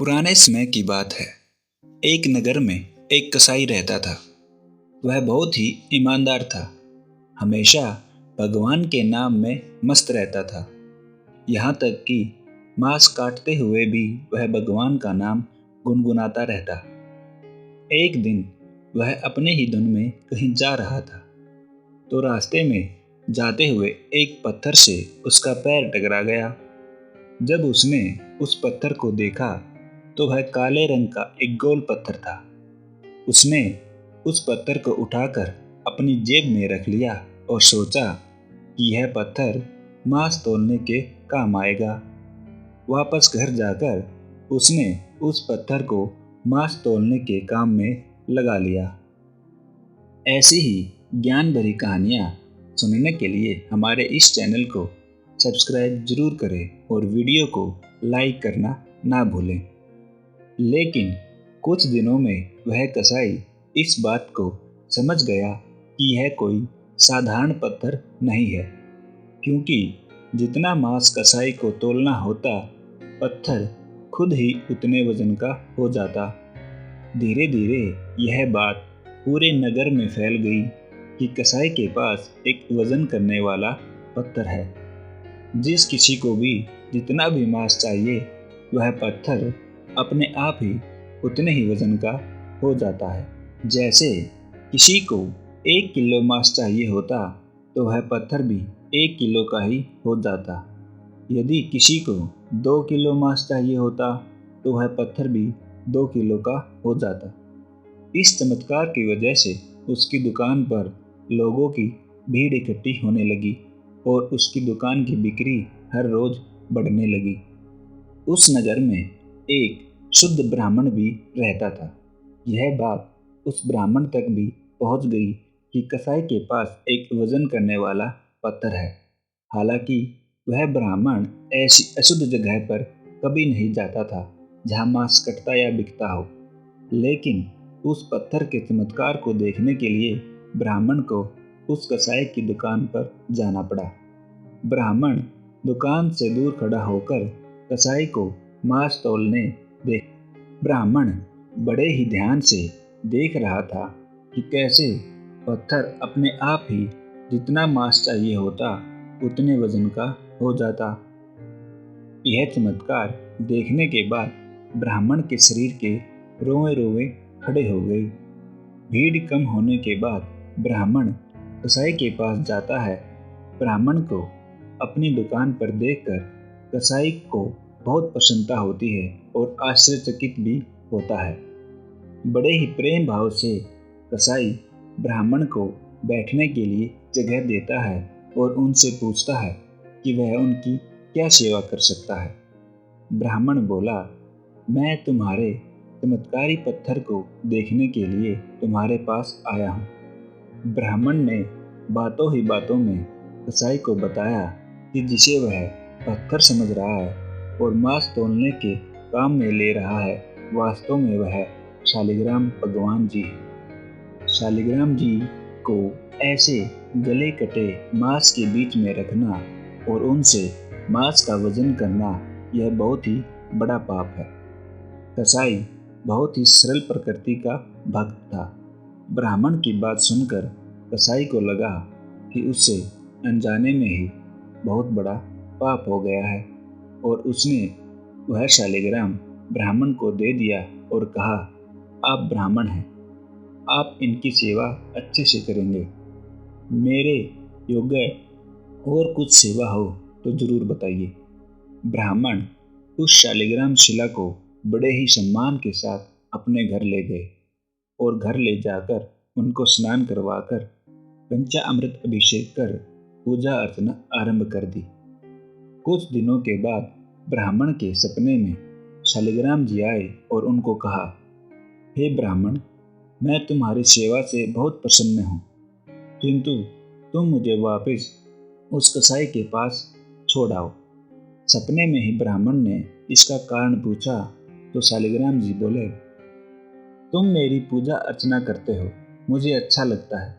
पुराने समय की बात है। एक नगर में एक कसाई रहता था। वह बहुत ही ईमानदार था। हमेशा भगवान के नाम में मस्त रहता था। यहाँ तक कि मांस काटते हुए भी वह भगवान का नाम गुनगुनाता रहता। एक दिन वह अपने ही धुन में कहीं जा रहा था, तो रास्ते में जाते हुए एक पत्थर से उसका पैर टकरा गया। जब उसने उस पत्थर को देखा तो वह काले रंग का एक गोल पत्थर था। उसने उस पत्थर को उठाकर अपनी जेब में रख लिया और सोचा कि यह पत्थर मांस तौलने के काम आएगा। वापस घर जाकर उसने उस पत्थर को मांस तौलने के काम में लगा लिया। ऐसी ही ज्ञान भरी कहानियाँ सुनने के लिए हमारे इस चैनल को सब्सक्राइब जरूर करें और वीडियो को लाइक करना ना भूलें। लेकिन कुछ दिनों में वह कसाई इस बात को समझ गया कि यह कोई साधारण पत्थर नहीं है, क्योंकि जितना मांस कसाई को तौलना होता, पत्थर खुद ही उतने वजन का हो जाता। धीरे धीरे यह बात पूरे नगर में फैल गई कि कसाई के पास एक वजन करने वाला पत्थर है। जिस किसी को भी जितना भी मांस चाहिए, वह पत्थर अपने आप ही उतने ही वजन का हो जाता है। जैसे किसी को 1 किलो मांस चाहिए होता, तो वह पत्थर भी 1 किलो का ही हो जाता। यदि किसी को 2 किलो मांस चाहिए होता, तो वह पत्थर भी 2 किलो का हो जाता। इस चमत्कार की वजह से उसकी दुकान पर लोगों की भीड़ इकट्ठी होने लगी और उसकी दुकान की बिक्री हर रोज बढ़ने लगी। उस नगर में एक शुद्ध ब्राह्मण भी रहता था। यह बात उस ब्राह्मण तक भी पहुंच गई कि कसाई के पास एक वजन करने वाला पत्थर है। हालांकि वह ब्राह्मण ऐसी अशुद्ध जगह पर कभी नहीं जाता था जहां मांस कटता या बिकता हो, लेकिन उस पत्थर के चमत्कार को देखने के लिए ब्राह्मण को उस कसाई की दुकान पर जाना पड़ा। ब्राह्मण दुकान से दूर खड़ा होकर कसाई को मांस तौलने देख ब्राह्मण बड़े ही ध्यान से देख रहा था कि कैसे पत्थर अपने आप ही जितना मांस चाहिए होता, उतने वजन का हो जाता। यह चमत्कार देखने के बाद ब्राह्मण के शरीर के रोए रोए खड़े हो गए। भीड़ कम होने के बाद ब्राह्मण कसाई के पास जाता है। ब्राह्मण को अपनी दुकान पर देखकर कसाई को बहुत प्रसन्नता होती है और आश्चर्यचकित भी होता है। बड़े ही प्रेम भाव से कसाई ब्राह्मण को बैठने के लिए जगह देता है और उनसे पूछता है कि वह उनकी क्या सेवा कर सकता है। ब्राह्मण बोला, मैं तुम्हारे चमत्कारी पत्थर को देखने के लिए तुम्हारे पास आया हूँ। ब्राह्मण ने बातों ही बातों में कसाई को बताया कि जिसे वह पत्थर समझ रहा है और मांस तौलने के काम में ले रहा है, वास्तव में वह शालिग्राम भगवान जी है। शालिग्राम जी को ऐसे गले कटे मांस के बीच में रखना और उनसे मांस का वजन करना, यह बहुत ही बड़ा पाप है। कसाई बहुत ही सरल प्रकृति का भक्त था। ब्राह्मण की बात सुनकर कसाई को लगा कि उससे अनजाने में ही बहुत बड़ा पाप हो गया है और उसने वह शालिग्राम ब्राह्मण को दे दिया और कहा, आप ब्राह्मण हैं, आप इनकी सेवा अच्छे से करेंगे। मेरे योग्य और कुछ सेवा हो तो जरूर बताइए। ब्राह्मण उस शालिग्राम शिला को बड़े ही सम्मान के साथ अपने घर ले गए और घर ले जाकर उनको स्नान करवाकर पंचामृत अभिषेक कर पूजा अर्चना आरंभ कर दी। कुछ दिनों के बाद ब्राह्मण के सपने में शालिग्राम जी आए और उनको कहा, हे ब्राह्मण, मैं तुम्हारी सेवा से बहुत प्रसन्न हूँ, किंतु तुम मुझे वापस उस कसाई के पास छोड़ आओ। सपने में ही ब्राह्मण ने इसका कारण पूछा तो शालिग्राम जी बोले, तुम मेरी पूजा अर्चना करते हो, मुझे अच्छा लगता है,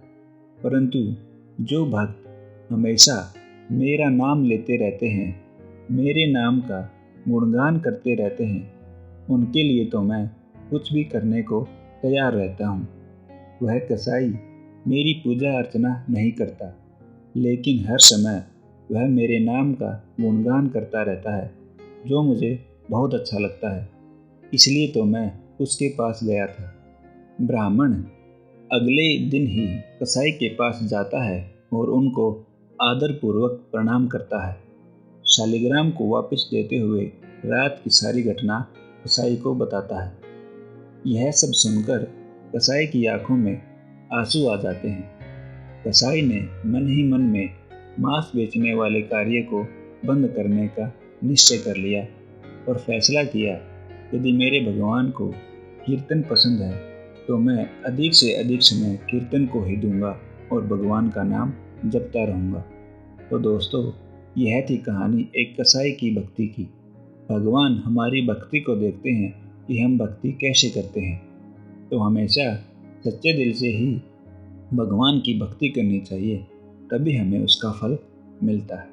परंतु जो भक्त हमेशा मेरा नाम लेते रहते हैं, मेरे नाम का गुणगान करते रहते हैं, उनके लिए तो मैं कुछ भी करने को तैयार रहता हूँ। वह कसाई मेरी पूजा अर्चना नहीं करता, लेकिन हर समय वह मेरे नाम का गुणगान करता रहता है, जो मुझे बहुत अच्छा लगता है। इसलिए तो मैं उसके पास गया था। ब्राह्मण अगले दिन ही कसाई के पास जाता है और उनको आदरपूर्वक प्रणाम करता है। शालिग्राम को वापस देते हुए रात की सारी घटना कसाई को बताता है। यह सब सुनकर कसाई की आंखों में आंसू आ जाते हैं। कसाई ने मन ही मन में मांस बेचने वाले कार्य को बंद करने का निश्चय कर लिया और फैसला किया, यदि मेरे भगवान को कीर्तन पसंद है तो मैं अधिक से अधिक समय कीर्तन को ही दूंगा और भगवान का नाम जपता रहूँगा। तो दोस्तों, यह थी कहानी एक कसाई की भक्ति की। भगवान हमारी भक्ति को देखते हैं कि हम भक्ति कैसे करते हैं। तो हमेशा सच्चे दिल से ही भगवान की भक्ति करनी चाहिए, तभी हमें उसका फल मिलता है।